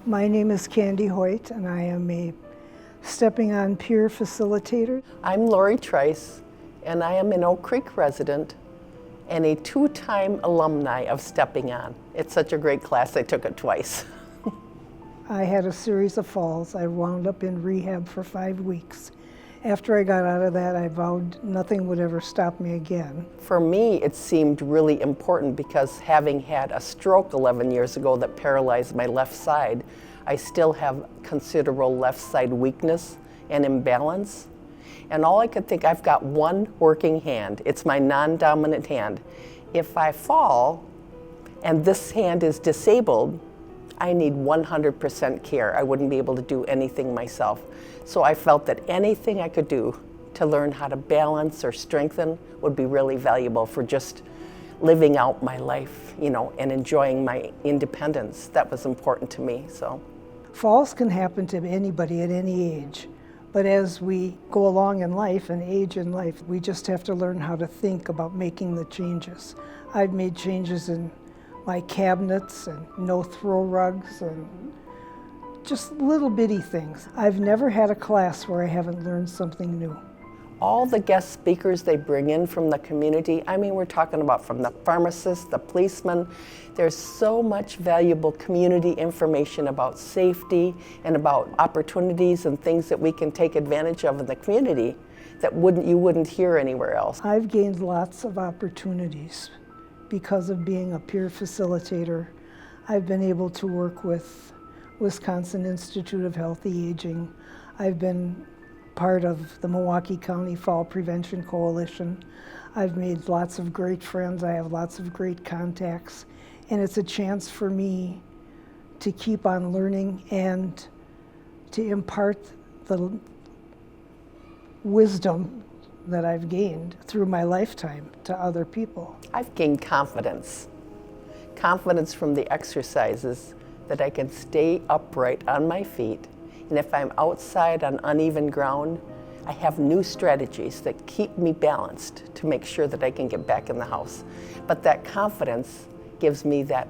My name is Candy Hoyt, and I am a Stepping On peer facilitator. I'm Lori Trice, and I am an Oak Creek resident and a two-time alumni of Stepping On. It's such a great class, I took it twice. I had a series of falls. I wound up in rehab for 5 weeks. After I got out of that, I vowed nothing would ever stop me again. For me, it seemed really important because having had a stroke 11 years ago that paralyzed my left side, I still have considerable left side weakness and imbalance. And all I could think, I've got one working hand. It's my non-dominant hand. If I fall and this hand is disabled, I need 100% care. I wouldn't be able to do anything myself. So I felt that anything I could do to learn how to balance or strengthen would be really valuable for just living out my life, and enjoying my independence. That was important to me, so. Falls can happen to anybody at any age, but as we go along in life and age in life, we just have to learn how to think about making the changes. I've made changes in my cabinets and no throw rugs and just little bitty things. I've never had a class where I haven't learned something new. All the guest speakers they bring in from the community, we're talking about from the pharmacist, the policeman. There's so much valuable community information about safety and about opportunities and things that we can take advantage of in the community that you wouldn't hear anywhere else. I've gained lots of opportunities because of being a peer facilitator. I've been able to work with Wisconsin Institute of Healthy Aging. I've been part of the Milwaukee County Fall Prevention Coalition. I've made lots of great friends. I have lots of great contacts. And it's a chance for me to keep on learning and to impart the wisdom that I've gained through my lifetime to other people. I've gained confidence. Confidence from the exercises that I can stay upright on my feet. And if I'm outside on uneven ground, I have new strategies that keep me balanced to make sure that I can get back in the house. But that confidence gives me that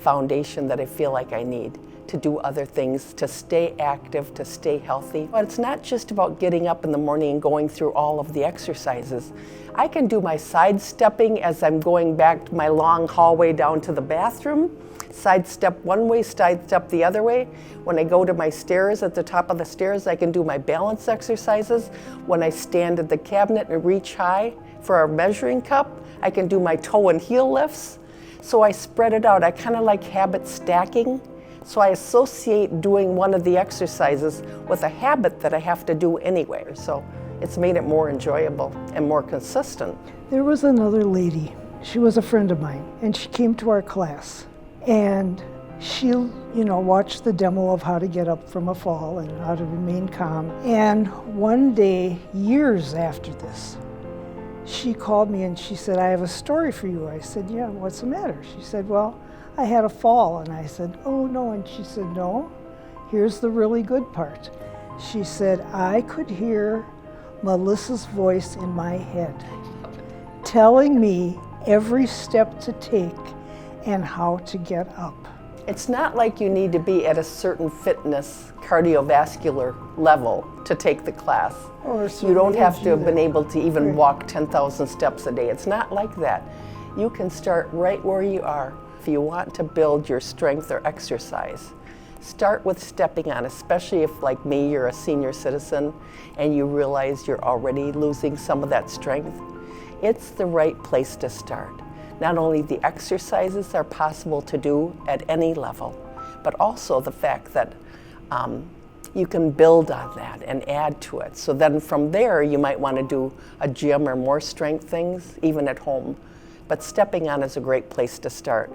foundation that I feel like I need to do other things, to stay active, to stay healthy. But it's not just about getting up in the morning and going through all of the exercises. I can do my sidestepping as I'm going back my long hallway down to the bathroom. Sidestep one way, sidestep the other way. When I go to my stairs, at the top of the stairs, I can do my balance exercises. When I stand at the cabinet and reach high for our measuring cup, I can do my toe and heel lifts. So I spread it out. I kind of like habit stacking. So I associate doing one of the exercises with a habit that I have to do anyway. So it's made it more enjoyable and more consistent. There was another lady. She was a friend of mine, and she came to our class. And she, watched the demo of how to get up from a fall and how to remain calm. And one day, years after this, she called me and she said, "I have a story for you." I said, "Yeah, what's the matter?" She said, "Well, I had a fall." And I said, "Oh, no." And she said, "No, here's the really good part." She said, "I could hear Melissa's voice in my head telling me every step to take and how to get up." It's not like you need to be at a certain fitness cardiovascular level to take the class. You don't have to have been able to even walk 10,000 steps a day. It's not like that. You can start right where you are. If you want to build your strength or exercise, start with stepping on, especially if, like me, you're a senior citizen and you realize you're already losing some of that strength. It's the right place to start. Not only the exercises are possible to do at any level, but also the fact that you can build on that and add to it. So then from there, you might want to do a gym or more strength things, even at home. But stepping on is a great place to start.